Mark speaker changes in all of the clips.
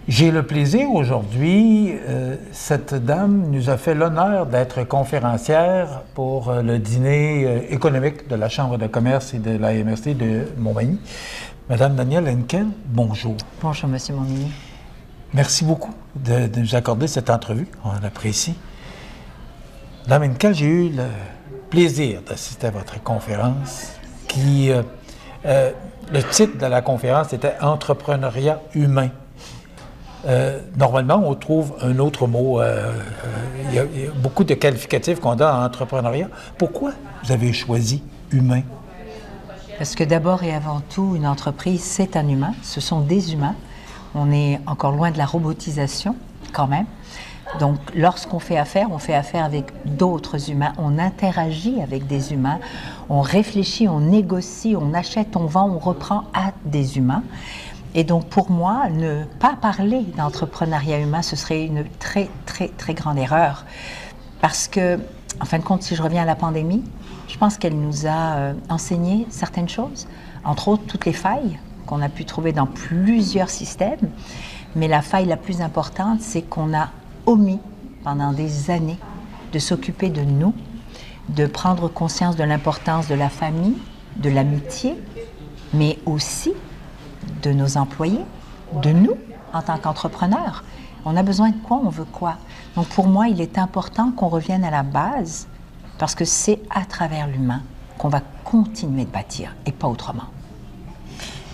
Speaker 1: J'ai le plaisir aujourd'hui, cette dame nous a fait l'honneur d'être conférencière pour le dîner économique de la Chambre de commerce et de la MRC de Montmagny. Madame Danielle Henkel, bonjour.
Speaker 2: Bonjour, Monsieur Montmagny.
Speaker 1: Merci beaucoup de nous accorder cette entrevue, on apprécie. Madame Henkel, j'ai eu le plaisir d'assister à votre conférence qui, le titre de la conférence était « Entrepreneuriat humain ». Normalement, on trouve un autre mot. Il y a beaucoup de qualificatifs qu'on donne en entrepreneuriat. Pourquoi vous avez choisi humain?
Speaker 2: Parce que d'abord et avant tout, une entreprise, c'est un humain. Ce sont des humains. On est encore loin de la robotisation, quand même. Donc, lorsqu'on fait affaire, on fait affaire avec d'autres humains. On interagit avec des humains. On réfléchit, on négocie, on achète, on vend, on reprend à des humains. Et donc, pour moi, ne pas parler d'entrepreneuriat humain, ce serait une très, très, très grande erreur. Parce que, en fin de compte, si je reviens à la pandémie, je pense qu'elle nous a enseigné certaines choses, entre autres toutes les failles qu'on a pu trouver dans plusieurs systèmes. Mais la faille la plus importante, c'est qu'on a omis pendant des années de s'occuper de nous, de prendre conscience de l'importance de la famille, de l'amitié, mais aussi de nos employés, de nous en tant qu'entrepreneurs. On a besoin de quoi, on veut quoi. Donc pour moi, il est important qu'on revienne à la base parce que c'est à travers l'humain qu'on va continuer de bâtir et pas autrement.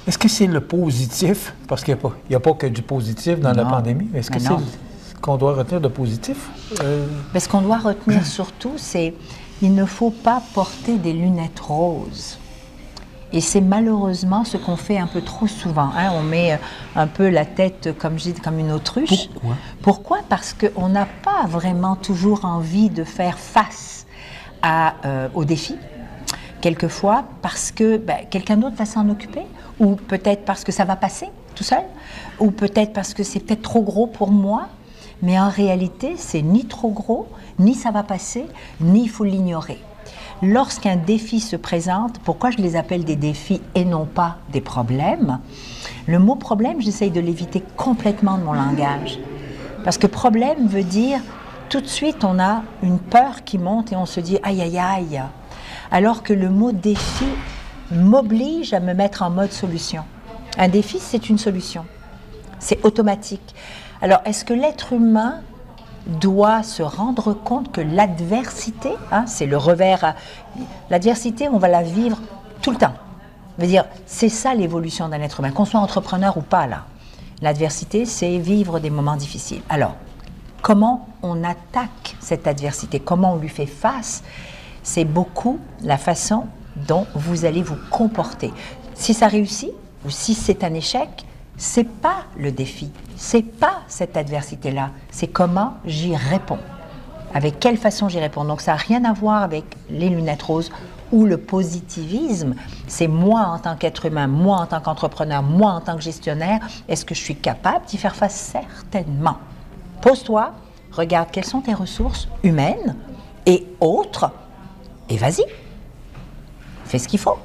Speaker 1: Est-ce que c'est le positif? Parce qu'il n'y a pas que du positif dans la pandémie. Est-ce que c'est ce qu'on doit retenir de positif?
Speaker 2: Mais ce qu'on doit retenir surtout, c'est qu'il ne faut pas porter des lunettes roses. Et c'est malheureusement ce qu'on fait un peu trop souvent. Hein? On met un peu la tête, comme je dis, comme une autruche.
Speaker 1: Pourquoi?
Speaker 2: Pourquoi? Parce qu'on n'a pas vraiment toujours envie de faire face aux défis. Quelquefois parce que quelqu'un d'autre va s'en occuper, ou peut-être parce que ça va passer tout seul, ou peut-être parce que c'est peut-être trop gros pour moi. Mais en réalité, c'est ni trop gros, ni ça va passer, ni il faut l'ignorer. Lorsqu'un défi se présente, pourquoi je les appelle des défis et non pas des problèmes? Le mot problème, j'essaye de l'éviter complètement de mon langage. Parce que problème veut dire, tout de suite, on a une peur qui monte et on se dit « aïe, aïe, aïe ». Alors que le mot défi m'oblige à me mettre en mode solution. Un défi, c'est une solution. C'est automatique. Alors, est-ce que l'être humain doit se rendre compte que l'adversité, c'est le revers. L'adversité, on va la vivre tout le temps. Je veux dire, c'est ça l'évolution d'un être humain, qu'on soit entrepreneur ou pas là. L'adversité, c'est vivre des moments difficiles. Alors, comment on attaque cette adversité? Comment on lui fait face? C'est beaucoup la façon dont vous allez vous comporter. Si ça réussit ou si c'est un échec, c'est pas le défi, c'est pas cette adversité-là, c'est comment j'y réponds, avec quelle façon j'y réponds. Donc ça n'a rien à voir avec les lunettes roses ou le positivisme, c'est moi en tant qu'être humain, moi en tant qu'entrepreneur, moi en tant que gestionnaire, est-ce que je suis capable d'y faire face? Certainement. Pose-toi, regarde quelles sont tes ressources humaines et autres, et vas-y, fais ce qu'il faut.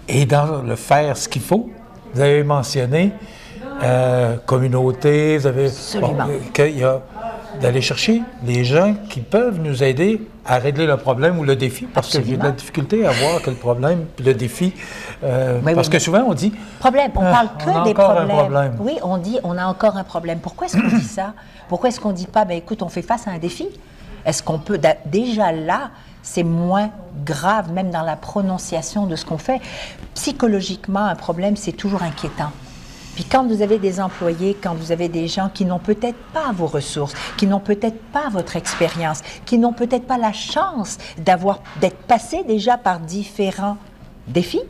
Speaker 1: Et dans le faire ce qu'il faut, vous avez mentionné communauté, vous avez qu'il y a d'aller chercher les gens qui peuvent nous aider à régler le problème ou le défi, parce
Speaker 2: Absolument.
Speaker 1: que j'ai de la difficulté à voir que le problème puis le défi, parce que souvent on dit
Speaker 2: problème, on parle que des
Speaker 1: problèmes.
Speaker 2: Oui, on dit on a encore un problème. Pourquoi est-ce qu'on dit ça? Pourquoi est-ce qu'on dit pas écoute, on fait face à un défi? Est-ce qu'on peut déjà là? C'est moins grave, même dans la prononciation de ce qu'on fait. Psychologiquement, un problème, c'est toujours inquiétant. Puis quand vous avez des employés, quand vous avez des gens qui n'ont peut-être pas vos ressources, qui n'ont peut-être pas votre expérience, qui n'ont peut-être pas la chance d'être passés déjà par différents défis,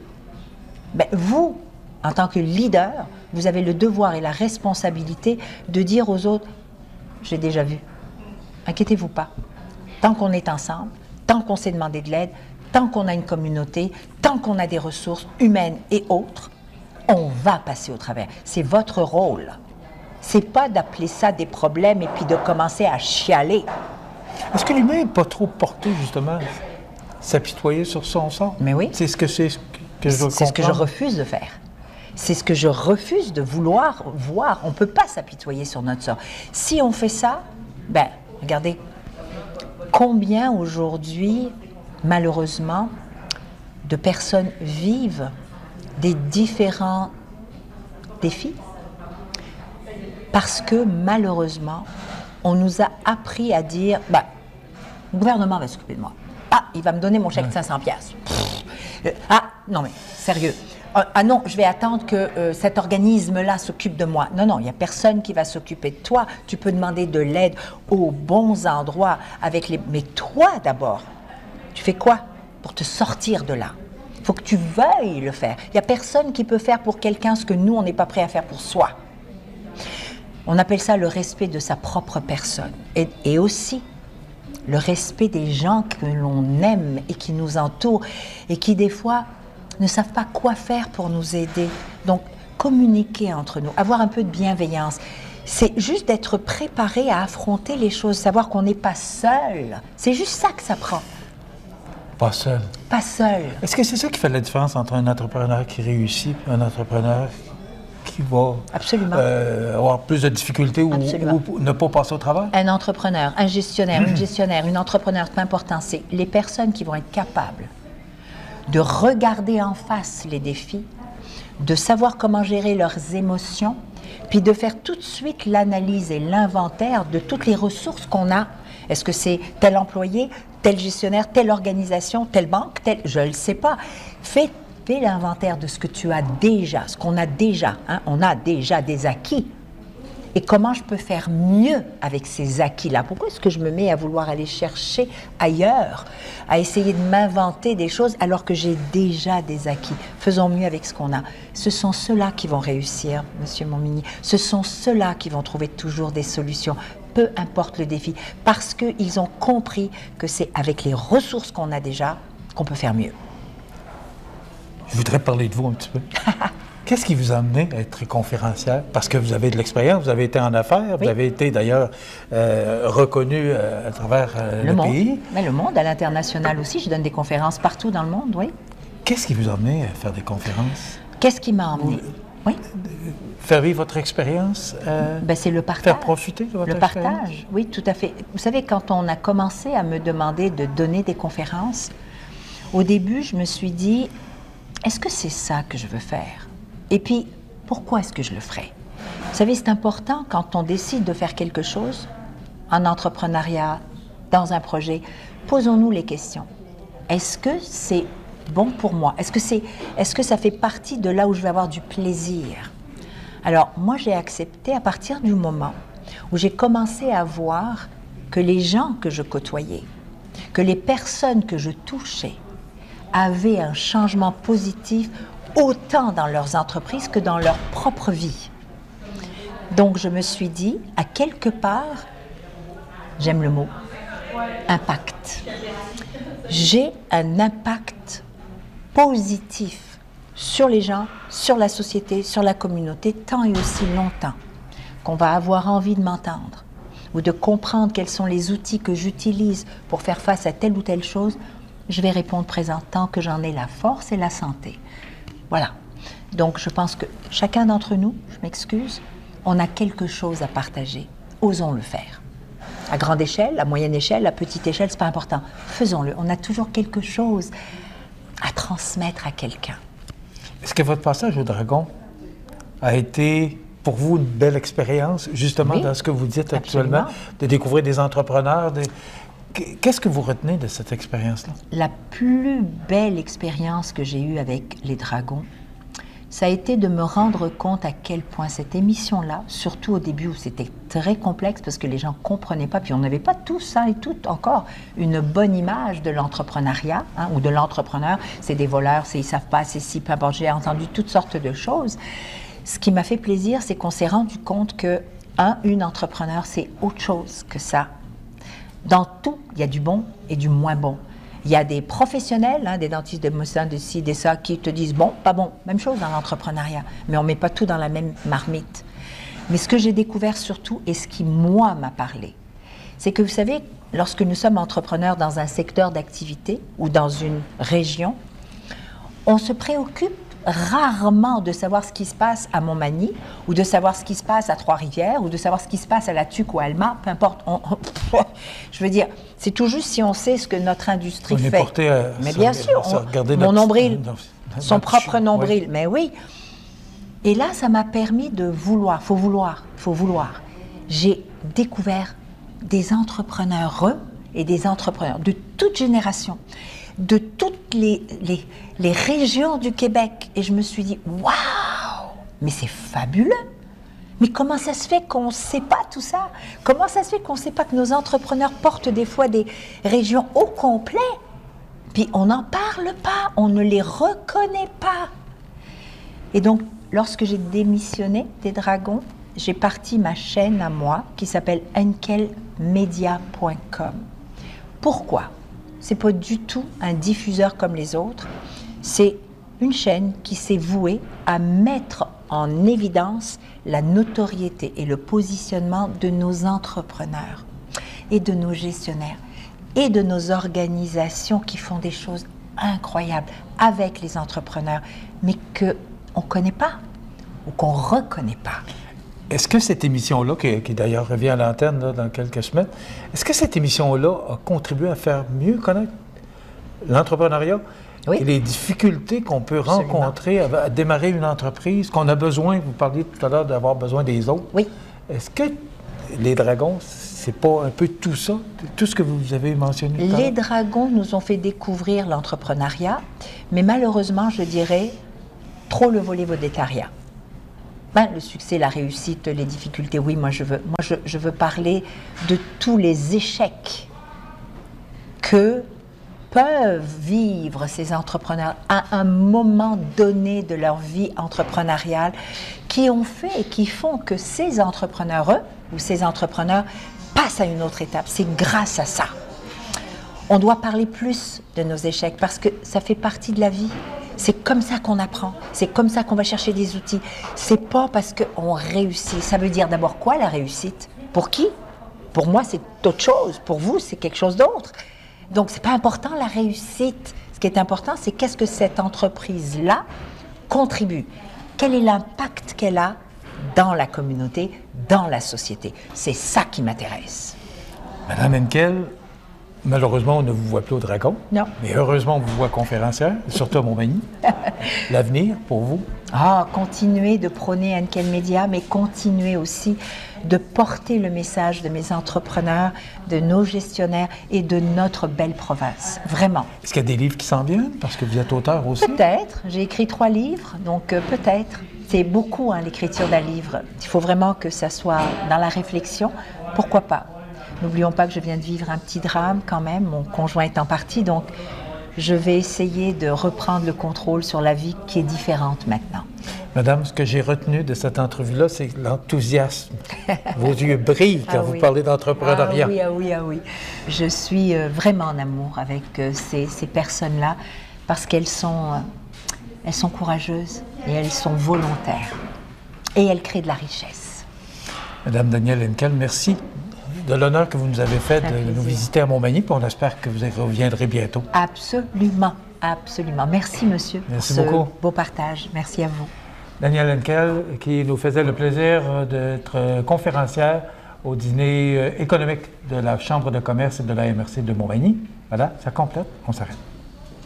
Speaker 2: vous, en tant que leader, vous avez le devoir et la responsabilité de dire aux autres « j'ai déjà vu, inquiétez-vous pas, tant qu'on est ensemble, tant qu'on s'est demandé de l'aide, tant qu'on a une communauté, tant qu'on a des ressources humaines et autres, on va passer au travers. C'est votre rôle. C'est pas d'appeler ça des problèmes et puis de commencer à chialer. »
Speaker 1: Est-ce que l'humain n'est pas trop porté, justement, à s'apitoyer sur son sort?
Speaker 2: Mais oui.
Speaker 1: C'est ce que je dois comprendre.
Speaker 2: C'est ce que je refuse de faire. C'est ce que je refuse de vouloir voir. On ne peut pas s'apitoyer sur notre sort. Si on fait ça, ben, regardez, combien aujourd'hui, malheureusement, de personnes vivent des différents défis parce que, malheureusement, on nous a appris à dire, ben, le gouvernement va s'occuper de moi. Ah, il va me donner mon chèque de 500 piastres. Ah, non mais, sérieux. Ah non, je vais attendre que cet organisme-là s'occupe de moi. Non, non, il n'y a personne qui va s'occuper de toi. Tu peux demander de l'aide aux bons endroits avec les... Mais toi, d'abord, tu fais quoi pour te sortir de là? Il faut que tu veuilles le faire. Il n'y a personne qui peut faire pour quelqu'un ce que nous, on n'est pas prêt à faire pour soi. On appelle ça le respect de sa propre personne. Et aussi le respect des gens que l'on aime et qui nous entourent et qui, des fois, ne savent pas quoi faire pour nous aider. Donc, communiquer entre nous, avoir un peu de bienveillance. C'est juste d'être préparé à affronter les choses, savoir qu'on n'est pas seul. C'est juste ça que ça prend.
Speaker 1: Pas seul.
Speaker 2: Pas seul.
Speaker 1: Est-ce que c'est ça qui fait la différence entre un entrepreneur qui réussit et un entrepreneur qui va
Speaker 2: Absolument.
Speaker 1: Avoir plus de difficultés ou ne pas passer au travail?
Speaker 2: Un entrepreneur, un gestionnaire, une gestionnaire, une entrepreneur, c'est important, c'est les personnes qui vont être capables de regarder en face les défis, de savoir comment gérer leurs émotions, puis de faire tout de suite l'analyse et l'inventaire de toutes les ressources qu'on a. Est-ce que c'est tel employé, tel gestionnaire, telle organisation, telle banque, tel... Je ne le sais pas. Fais l'inventaire de ce que tu as déjà, ce qu'on a déjà. Hein? On a déjà des acquis. Et comment je peux faire mieux avec ces acquis-là? Pourquoi est-ce que je me mets à vouloir aller chercher ailleurs, à essayer de m'inventer des choses alors que j'ai déjà des acquis? Faisons mieux avec ce qu'on a. Ce sont ceux-là qui vont réussir, Monsieur Montminy. Ce sont ceux-là qui vont trouver toujours des solutions, peu importe le défi, parce qu'ils ont compris que c'est avec les ressources qu'on a déjà qu'on peut faire mieux.
Speaker 1: Je voudrais parler de vous un petit peu. Qu'est-ce qui vous a amené à être conférencière? Parce que vous avez de l'expérience, vous avez été en affaires, oui. Vous avez été d'ailleurs reconnu à travers le pays.
Speaker 2: Mais le monde, à l'international aussi, je donne des conférences partout dans le monde, oui.
Speaker 1: Qu'est-ce qui vous a amené à faire des conférences?
Speaker 2: Qu'est-ce qui m'a amené? Oui.
Speaker 1: Faire vivre votre expérience?
Speaker 2: C'est le partage.
Speaker 1: Faire profiter de votre expérience?
Speaker 2: Le partage, oui, tout à fait. Vous savez, quand on a commencé à me demander de donner des conférences, au début, je me suis dit, est-ce que c'est ça que je veux faire? Et puis, pourquoi est-ce que je le ferais? Vous savez, c'est important quand on décide de faire quelque chose, en entrepreneuriat, dans un projet, posons-nous les questions. Est-ce que c'est bon pour moi? Est-ce que ça fait partie de là où je vais avoir du plaisir? Alors, moi, j'ai accepté à partir du moment où j'ai commencé à voir que les gens que je côtoyais, que les personnes que je touchais, avaient un changement positif autant dans leurs entreprises que dans leur propre vie. Donc, je me suis dit, à quelque part, j'aime le mot, impact. J'ai un impact positif sur les gens, sur la société, sur la communauté, tant et aussi longtemps qu'on va avoir envie de m'entendre ou de comprendre quels sont les outils que j'utilise pour faire face à telle ou telle chose, je vais répondre présent tant que j'en ai la force et la santé. Voilà. Donc, je pense que chacun d'entre nous, je m'excuse, on a quelque chose à partager. Osons le faire. À grande échelle, à moyenne échelle, à petite échelle, c'est pas important. Faisons-le. On a toujours quelque chose à transmettre à quelqu'un.
Speaker 1: Est-ce que votre passage au Dragon a été pour vous une belle expérience, justement, oui, dans ce que vous dites actuellement, de découvrir des entrepreneurs? Qu'est-ce que vous retenez de cette expérience-là? La
Speaker 2: plus belle expérience que j'ai eue avec les Dragons, ça a été de me rendre compte à quel point cette émission-là, surtout au début où c'était très complexe parce que les gens ne comprenaient pas, puis on n'avait pas tous et toutes encore une bonne image de l'entrepreneuriat ou de l'entrepreneur. C'est des voleurs, ils ne savent pas, c'est si, peu importe. J'ai entendu toutes sortes de choses. Ce qui m'a fait plaisir, c'est qu'on s'est rendu compte que, une entrepreneur, c'est autre chose que ça. Dans tout, il y a du bon et du moins bon. Il y a des professionnels, des dentistes, des médecins, des ci, des ça, qui te disent bon, pas bon. Même chose dans l'entrepreneuriat, mais on ne met pas tout dans la même marmite. Mais ce que j'ai découvert surtout, et ce qui, moi, m'a parlé, c'est que vous savez, lorsque nous sommes entrepreneurs dans un secteur d'activité ou dans une région, on se préoccupe rarement de savoir ce qui se passe à Montmagny, ou de savoir ce qui se passe à Trois-Rivières, ou de savoir ce qui se passe à La Tuque ou à Alma, peu importe. Je veux dire, c'est tout juste si on sait ce que notre industrie fait.
Speaker 1: Porté à
Speaker 2: mais bien sûr, mon nombril, son propre nombril, mais oui. Et là, ça m'a permis de vouloir, faut vouloir. J'ai découvert des entrepreneurs et des entrepreneurs de toute génération, de toutes les régions du Québec. Et je me suis dit, waouh, mais c'est fabuleux. Mais comment ça se fait qu'on ne sait pas tout ça? Comment ça se fait qu'on ne sait pas que nos entrepreneurs portent des fois des régions au complet? Puis on n'en parle pas, on ne les reconnaît pas. Et donc, lorsque j'ai démissionné des Dragons, j'ai parti ma chaîne à moi qui s'appelle enkelmedia.com. Pourquoi? C'est pas du tout un diffuseur comme les autres. C'est une chaîne qui s'est vouée à mettre en évidence la notoriété et le positionnement de nos entrepreneurs et de nos gestionnaires et de nos organisations qui font des choses incroyables avec les entrepreneurs, mais qu'on ne connaît pas ou qu'on ne reconnaît pas.
Speaker 1: Est-ce que cette émission-là, qui d'ailleurs revient à l'antenne là, dans quelques semaines, est-ce que cette émission-là a contribué à faire mieux connaître l'entrepreneuriat et les difficultés qu'on peut rencontrer à démarrer une entreprise, qu'on a besoin, vous parliez tout à l'heure d'avoir besoin des autres.
Speaker 2: Oui.
Speaker 1: Est-ce que les Dragons, c'est pas un peu tout ça, tout ce que vous avez mentionné tout à l'heure?
Speaker 2: Les Dragons nous ont fait découvrir l'entrepreneuriat, mais malheureusement, je dirais, trop le volet végétarien. Le succès, la réussite, les difficultés, oui, moi je veux parler de tous les échecs que peuvent vivre ces entrepreneurs à un moment donné de leur vie entrepreneuriale, qui ont fait et qui font que ces entrepreneurs ou ces entrepreneurs passent à une autre étape. C'est grâce à ça. On doit parler plus de nos échecs parce que ça fait partie de la vie. C'est comme ça qu'on apprend, c'est comme ça qu'on va chercher des outils. C'est pas parce qu'on réussit. Ça veut dire d'abord quoi, la réussite? Pour qui? Pour moi, c'est autre chose. Pour vous, c'est quelque chose d'autre. Donc, c'est pas important la réussite. Ce qui est important, c'est qu'est-ce que cette entreprise-là contribue? Quel est l'impact qu'elle a dans la communauté, dans la société? C'est ça qui m'intéresse.
Speaker 1: Madame Henkel, malheureusement, on ne vous voit plus au Dragon.
Speaker 2: Non.
Speaker 1: Mais heureusement, on vous voit conférencière, surtout à Montmagny. L'avenir, pour vous?
Speaker 2: Continuer de prôner Henkel Media, mais continuer aussi de porter le message de mes entrepreneurs, de nos gestionnaires et de notre belle province. Vraiment.
Speaker 1: Est-ce qu'il y a des livres qui s'en viennent? Parce que vous êtes auteur aussi.
Speaker 2: Peut-être. J'ai écrit 3 livres, donc peut-être. C'est beaucoup, l'écriture d'un livre. Il faut vraiment que ça soit dans la réflexion. Pourquoi pas? N'oublions pas que je viens de vivre un petit drame quand même, mon conjoint est en partie, donc je vais essayer de reprendre le contrôle sur la vie qui est différente maintenant.
Speaker 1: Madame, ce que j'ai retenu de cette entrevue-là, c'est l'enthousiasme. Vos yeux brillent quand vous parlez d'entrepreneuriat.
Speaker 2: Ah oui. Je suis vraiment en amour avec ces personnes-là parce qu'elles sont courageuses et elles sont volontaires. Et elles créent de la richesse.
Speaker 1: Madame Danielle Henkel, merci de l'honneur que vous nous avez fait de nous visiter à Montmagny, puis on espère que vous reviendrez bientôt.
Speaker 2: Absolument. Merci, monsieur,
Speaker 1: merci
Speaker 2: pour
Speaker 1: beaucoup.
Speaker 2: Ce beau partage. Merci à vous.
Speaker 1: Danielle Henkel, qui nous faisait le plaisir d'être conférencière au dîner économique de la Chambre de commerce et de la MRC de Montmagny. Voilà, ça complète. On s'arrête.